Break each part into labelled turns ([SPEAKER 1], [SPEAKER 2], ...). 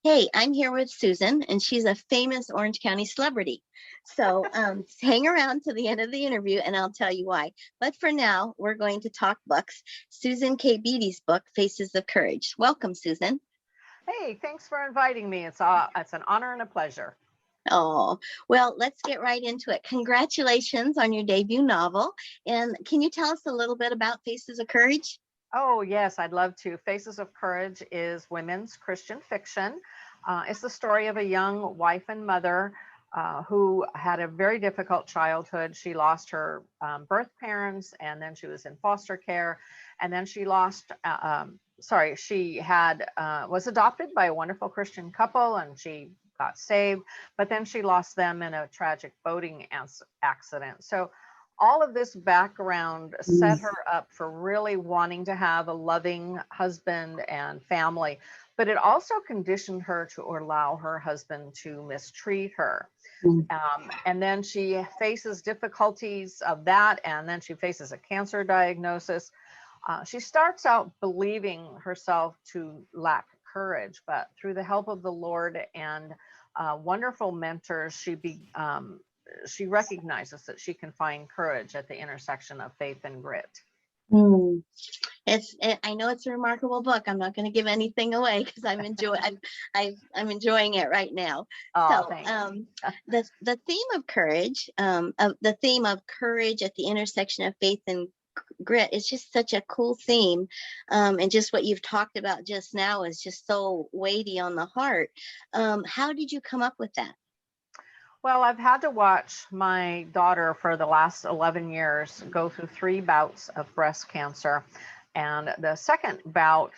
[SPEAKER 1] Hey, I'm here with Susan, and she's a famous Orange County celebrity. So hang around to the end of the interview, and I'll tell you why. But for now, we're going to talk books. Susan K. Beatty's book, Faces of Courage. Welcome, Susan.
[SPEAKER 2] Hey, thanks for inviting me. It's an honor and a pleasure.
[SPEAKER 1] Oh, well, let's get right into it. Congratulations on your debut novel. And can you tell us a little bit about Faces of Courage?
[SPEAKER 2] Oh, yes, I'd love to. Faces of Courage is women's Christian fiction. It's the story of a young wife and mother who had a very difficult childhood. She lost her birth parents, and then she was in foster care, and then she lost. She had was adopted by a wonderful Christian couple, and she got saved, but then she lost them in a tragic boating accident. So all of this background set her up for really wanting to have a loving husband and family, but it also conditioned her to allow her husband to mistreat her. And then she faces difficulties of that, and then she faces a cancer diagnosis. She starts out believing herself to lack courage, but through the help of the Lord and wonderful mentors, she recognizes that she can find courage at the intersection of faith and grit.
[SPEAKER 1] Mm. I know it's a remarkable book. I'm not going to give anything away because I'm enjoying it right now.
[SPEAKER 2] Oh,
[SPEAKER 1] So
[SPEAKER 2] thanks.
[SPEAKER 1] the theme of courage, of the theme of courage at the intersection of faith and grit is just such a cool theme. And just what you've talked about just now is just so weighty on the heart. How did you come up with that?
[SPEAKER 2] Well, I've had to watch my daughter for the last 11 years go through 3 bouts of breast cancer. And the second bout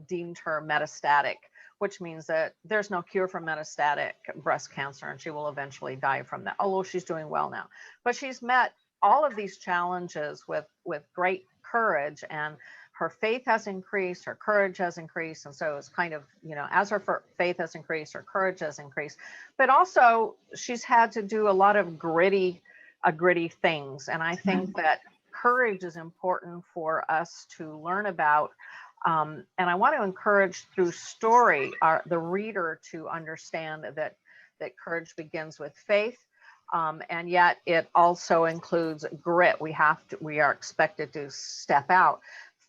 [SPEAKER 2] deemed her metastatic, which means that there's no cure for metastatic breast cancer and she will eventually die from that, although she's doing well now. But she's met all of these challenges with great courage, and her faith has increased, her courage has increased. And so it's kind of, as her faith has increased, her courage has increased. But also, she's had to do a lot of gritty things. And I think that courage is important for us to learn about. And I want to encourage through story the reader to understand that courage begins with faith. And yet it also includes grit. We are expected to step out.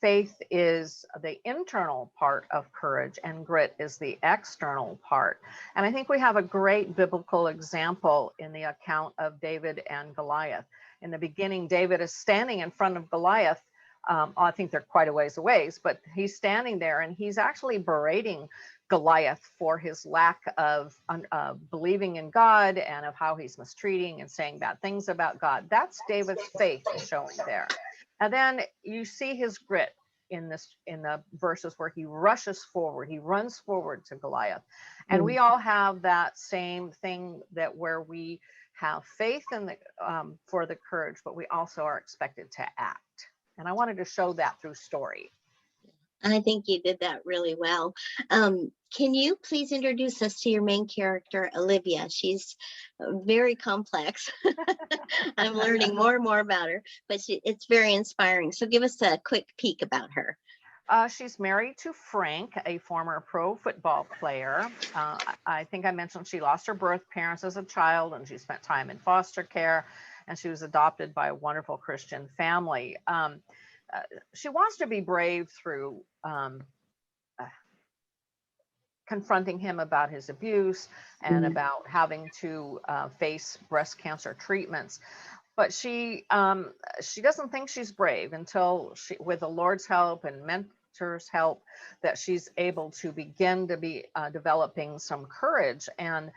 [SPEAKER 2] Faith is the internal part of courage, and grit is the external part. And I think we have a great biblical example in the account of David and Goliath. In the beginning, David is standing in front of Goliath. I think they're quite a ways away, but he's standing there and he's actually berating Goliath for his lack of believing in God and of how he's mistreating and saying bad things about God. That's David's faith showing there. And then you see his grit in the verses where he rushes forward, he runs forward to Goliath. And we all have that same thing, that where we have faith in for the courage, but we also are expected to act. And I wanted to show that through story.
[SPEAKER 1] I think you did that really well. Can you please introduce us to your main character, Olivia? She's very complex. I'm learning more and more about her, but it's very inspiring. So give us a quick peek about her.
[SPEAKER 2] She's married to Frank, a former pro football player. I think I mentioned she lost her birth parents as a child, and she spent time in foster care, and she was adopted by a wonderful Christian family. She wants to be brave through confronting him about his abuse and about having to face breast cancer treatments. But she doesn't think she's brave until with the Lord's help and mentors' help, that she's able to begin to be developing some courage. And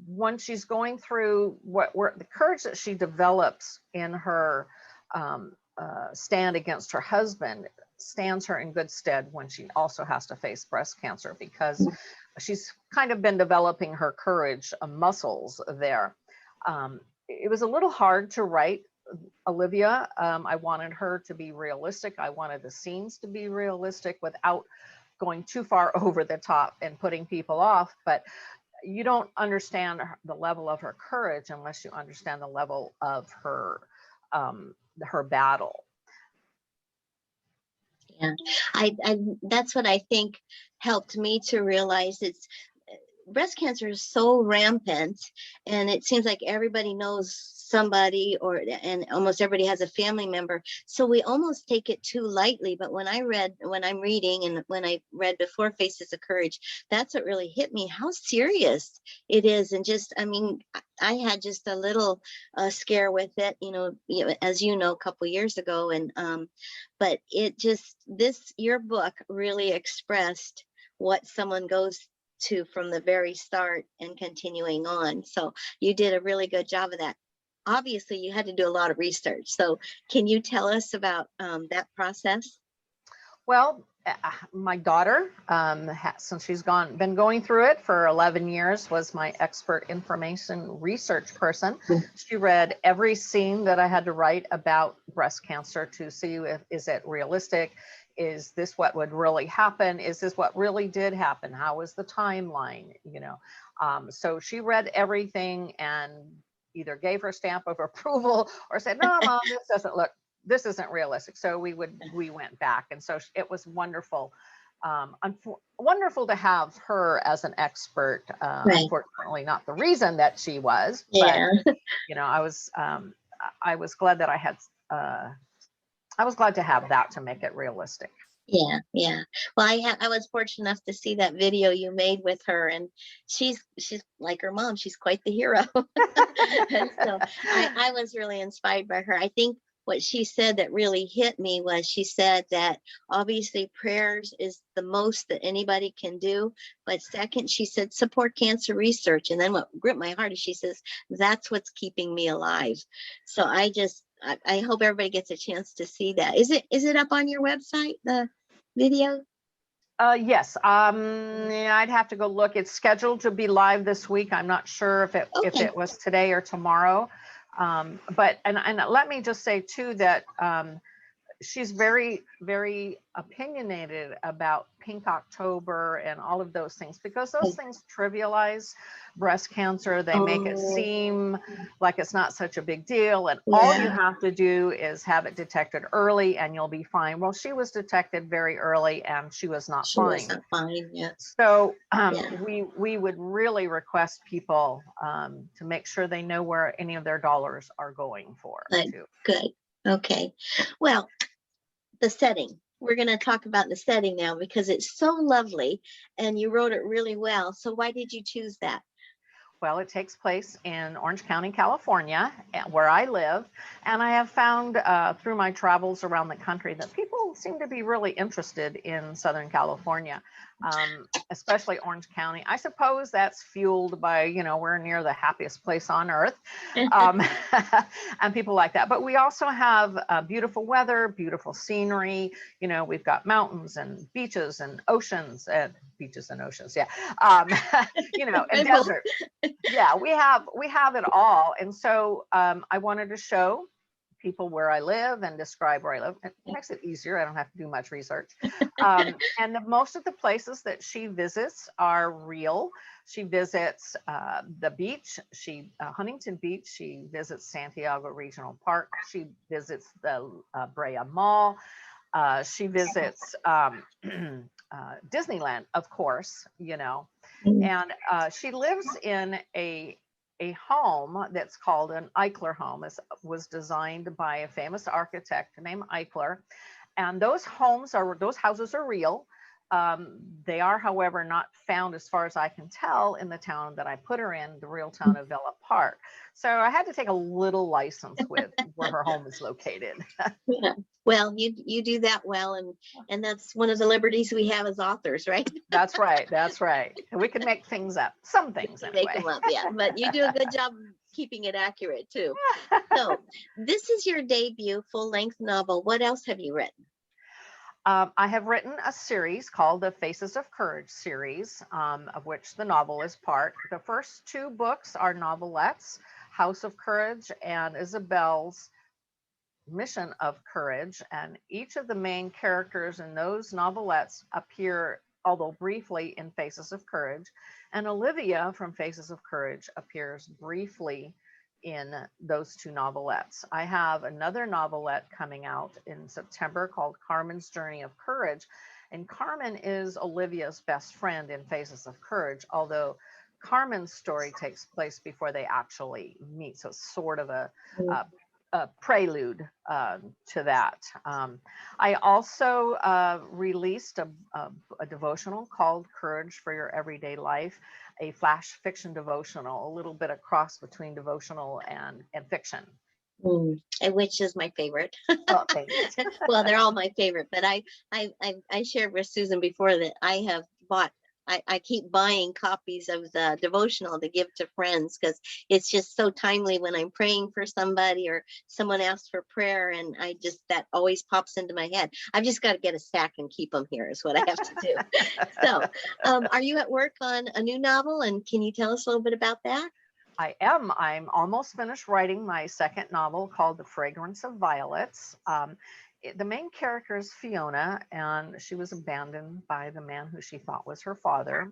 [SPEAKER 2] when she's going through the courage that she develops in her stand against her husband stands her in good stead when she also has to face breast cancer, because she's kind of been developing her courage muscles there. It was a little hard to write Olivia. I wanted her to be realistic. I wanted the scenes to be realistic without going too far over the top and putting people off. But you don't understand the level of her courage unless you understand the level of her battle.
[SPEAKER 1] Yeah. I that's what I think helped me to realize it's breast cancer is so rampant, and it seems like everybody knows somebody, or and almost everybody has a family member, so we almost take it too lightly. But when I'm reading, and when I read before Faces of Courage, that's what really hit me, how serious it is. And just, I mean, I had just a little scare with it, as you know, a couple years ago. And but it just, this your book really expressed what someone goes to from the very start and continuing on. So you did a really good job of that. Obviously, you had to do a lot of research. So can you tell us about that process?
[SPEAKER 2] Well, my daughter, since she's been going through it for 11 years, was my expert information research person. She read every scene that I had to write about breast cancer to see if is it realistic, is this what would really happen, is this what really did happen, how is the timeline, so she read everything and either gave her stamp of approval or said, no, mom, this isn't realistic. So we went back. And so it was wonderful. Wonderful to have her as an expert.
[SPEAKER 1] Right.
[SPEAKER 2] Unfortunately, not the reason that she was, but
[SPEAKER 1] Yeah.
[SPEAKER 2] I was glad that I was glad to have that to make it realistic.
[SPEAKER 1] Yeah, yeah. Well, I was fortunate enough to see that video you made with her, and she's like her mom. She's quite the hero. And so I was really inspired by her. I think what she said that really hit me was, she said that obviously prayers is the most that anybody can do, but second, she said, support cancer research. And then what gripped my heart is, she says, that's what's keeping me alive. So I hope everybody gets a chance to see that. Is it up on your website, the video?
[SPEAKER 2] Yes. Yeah, I'd have to go look. It's scheduled to be live this week. I'm not sure if
[SPEAKER 1] Okay.
[SPEAKER 2] it was today or tomorrow. But let me just say too that she's very, very opinionated about Pink October and all of those things, because those things trivialize breast cancer. They make it
[SPEAKER 1] Oh,
[SPEAKER 2] seem like it's not such a big deal, and all you
[SPEAKER 1] yeah.
[SPEAKER 2] have to do is have it detected early and you'll be fine. Well, she was detected very early and she was not
[SPEAKER 1] She was
[SPEAKER 2] fine.
[SPEAKER 1] not fine. Yeah.
[SPEAKER 2] So
[SPEAKER 1] Yeah.
[SPEAKER 2] we would really request people to make sure they know where any of their dollars are going for
[SPEAKER 1] Good.
[SPEAKER 2] too.
[SPEAKER 1] Good. Okay. Well, the setting. We're going to talk about the setting now, because it's so lovely and you wrote it really well. So why did you choose that?
[SPEAKER 2] Well, it takes place in Orange County, California, where I live. And I have found through my travels around the country that people seem to be really interested in Southern California, especially Orange County. I suppose that's fueled by, we're near the happiest place on earth, um, and people like that. But we also have beautiful weather, beautiful scenery. We've got mountains and beaches and oceans, and beaches and oceans. Yeah. And
[SPEAKER 1] Both.
[SPEAKER 2] desert. Yeah, we have it all. And so I wanted to show people where I live and describe where I live. It makes it easier. I don't have to do much research. And most of the places that she visits are real. She visits the beach, Huntington Beach. She visits Santiago Regional Park. She visits the Brea Mall. She visits Disneyland, of course,
[SPEAKER 1] Mm.
[SPEAKER 2] and she lives in a home that's called an Eichler home. It was designed by a famous architect named Eichler, and those houses are real. They are, however, not found, as far as I can tell, in the town that I put her in, the real town of Villa Park. So I had to take a little license with where her home is located.
[SPEAKER 1] Yeah. Well, you do that well, and that's one of the liberties we have as authors, right?
[SPEAKER 2] That's right. That's right. We can make things up, some things
[SPEAKER 1] Make
[SPEAKER 2] anyway.
[SPEAKER 1] them up, yeah. But you do a good job keeping it accurate too. So this is your debut full-length novel. What else have you written?
[SPEAKER 2] I have written a series called the Faces of Courage series, of which the novel is part. The first two books are novelettes, House of Courage and Isabel's Mission of Courage. And each of the main characters in those novelettes appear, although briefly, in Faces of Courage. And Olivia from Faces of Courage appears briefly in those two novelettes. I have another novelette coming out in September called Carmen's Journey of Courage. And Carmen is Olivia's best friend in Phases of Courage, although Carmen's story takes place before they actually meet. So it's sort of a prelude to that. I also released a devotional called Courage for Your Everyday Life, a flash fiction devotional, a little bit of cross between devotional and fiction.
[SPEAKER 1] And which is my favorite.
[SPEAKER 2] Oh, thanks.
[SPEAKER 1] Well, they're all my favorite, but I shared with Susan before that I have bought. I keep buying copies of the devotional to give to friends because it's just so timely when I'm praying for somebody or someone asks for prayer, and that always pops into my head. I've just got to get a stack and keep them here is what I have to do. So, are you at work on a new novel, and can you tell us a little bit about that?
[SPEAKER 2] I am. I'm almost finished writing my second novel called The Fragrance of Violets. The main character is Fiona, and she was abandoned by the man who she thought was her father.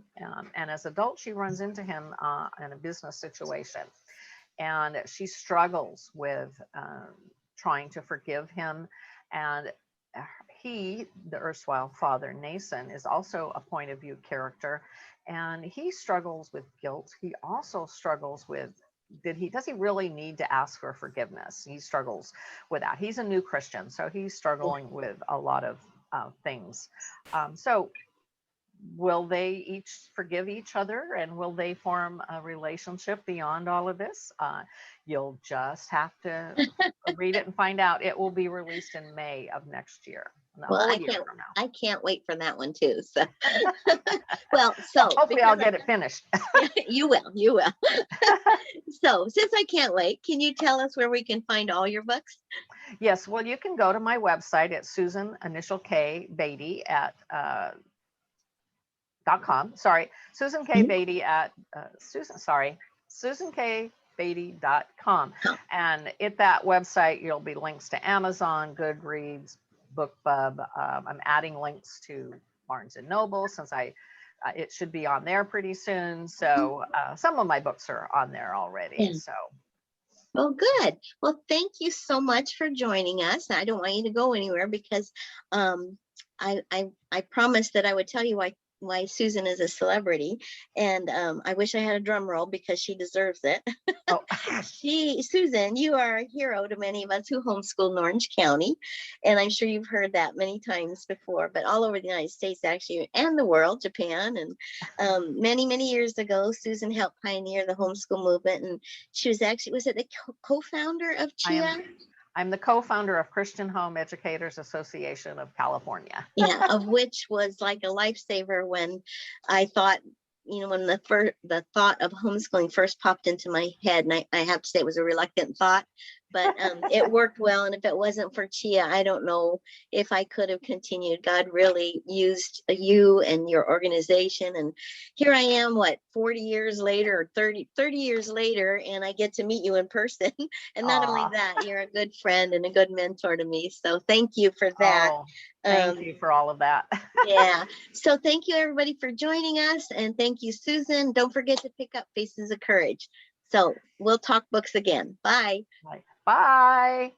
[SPEAKER 2] And as an adult, she runs into him in a business situation. And she struggles with trying to forgive him. And he, the erstwhile father, Nason, is also a point of view character. And he struggles with guilt. He also struggles with does he really need to ask for forgiveness? He struggles with that. He's a new Christian, so he's struggling with a lot of things. So will they each forgive each other, and will they form a relationship beyond all of this? You'll just have to read it and find out. It will be released in May of next year.
[SPEAKER 1] Well, I can't wait for that one too. So, well,
[SPEAKER 2] hopefully I'll get it finished.
[SPEAKER 1] You will. So, since I can't wait, can you tell us where we can find all your books?
[SPEAKER 2] Yes, well, you can go to my website at Susan initial K Beatty at .com. Sorry, Susan K Beatty at SusanKBeatty.com. And at that website, you'll be links to Amazon, Goodreads, BookBub. I'm adding links to Barnes and Noble since it should be on there pretty soon. So some of my books are on there already. So.
[SPEAKER 1] Well, good. Well, thank you so much for joining us. I don't want you to go anywhere because I promised that I would tell you why Susan is a celebrity, and I wish I had a drum roll because she deserves it. Oh. Susan, you are a hero to many of us who homeschool in Orange County, and I'm sure you've heard that many times before, but all over the United States actually, and the world, Japan, and many years ago, Susan helped pioneer the homeschool movement, and she was it the co-founder of CHIA?
[SPEAKER 2] I'm the co-founder of Christian Home Educators Association of California.
[SPEAKER 1] Yeah, of which was like a lifesaver when I thought, when the thought of homeschooling first popped into my head, and I have to say it was a reluctant thought, but it worked well. And if it wasn't for CHIA, I don't know if I could have continued. God really used you and your organization. And here I am, 40 years later, or 30 years later, and I get to meet you in person. And not only that, you're a good friend and a good mentor to me. So thank you for that.
[SPEAKER 2] Thank you for all of that.
[SPEAKER 1] Yeah. So thank you, everybody, for joining us. And thank you, Susan. Don't forget to pick up Faces of Courage. So we'll talk books again. Bye.
[SPEAKER 2] Bye.